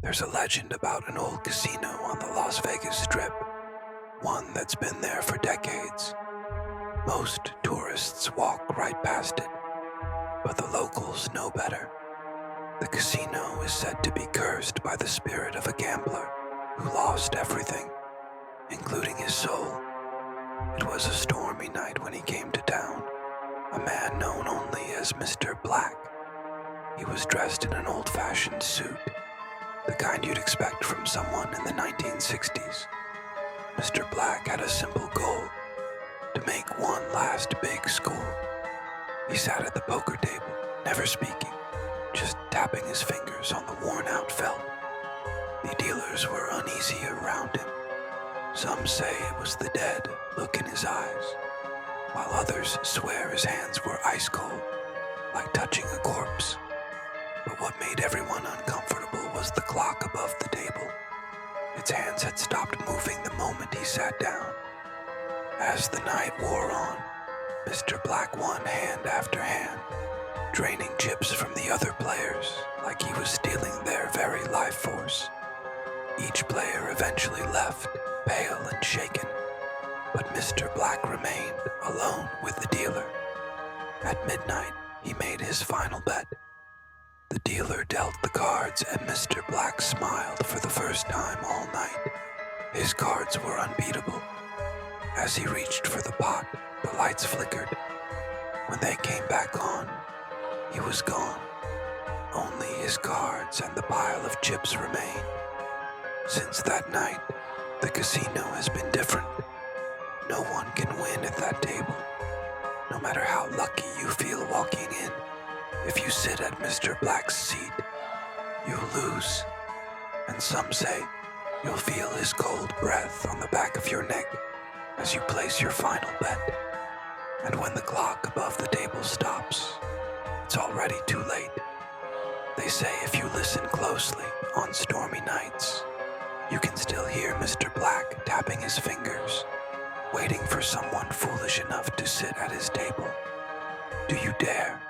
There's a legend about an old casino on the Las Vegas Strip, one that's been there for decades. Most tourists walk right past it, but the locals know better. The casino is said to be cursed by the spirit of a gambler who lost everything, including his soul. It was a stormy night when he came to town, a man known only as Mr. Black. He was dressed in an old-fashioned suit, the kind you'd expect from someone in the 1960s. Mr. Black had a simple goal: to make one last big score. He sat at the poker table, never speaking, just tapping his fingers on the worn-out felt. The dealers were uneasy around him. Some say it was the dead look in his eyes, while others swear his hands were ice cold, like touching a corpse. But what made everyone uncomfortable was the clock above the table. Its hands had stopped moving the moment he sat down. As the night wore on, Mr. Black won hand after hand, draining chips from the other players like he was stealing their very life force. Each player eventually left, pale and shaken, but Mr. Black remained alone with the dealer. At midnight, he made his final bet. The dealer dealt the cards, and Mr. Black smiled for the first time all night. His cards were unbeatable. As he reached for the pot, the lights flickered. When they came back on, he was gone. Only his cards and the pile of chips remained. Since that night, the casino has been different. No one can win at that table. No matter how lucky you feel walking in, if you sit at Mr. Black's seat, you'll lose. And some say you'll feel his cold breath on the back of your neck as you place your final bet. And when the clock above the table stops, it's already too late. They say if you listen closely on stormy nights, you can still hear Mr. Black tapping his fingers, waiting for someone foolish enough to sit at his table. Do you dare?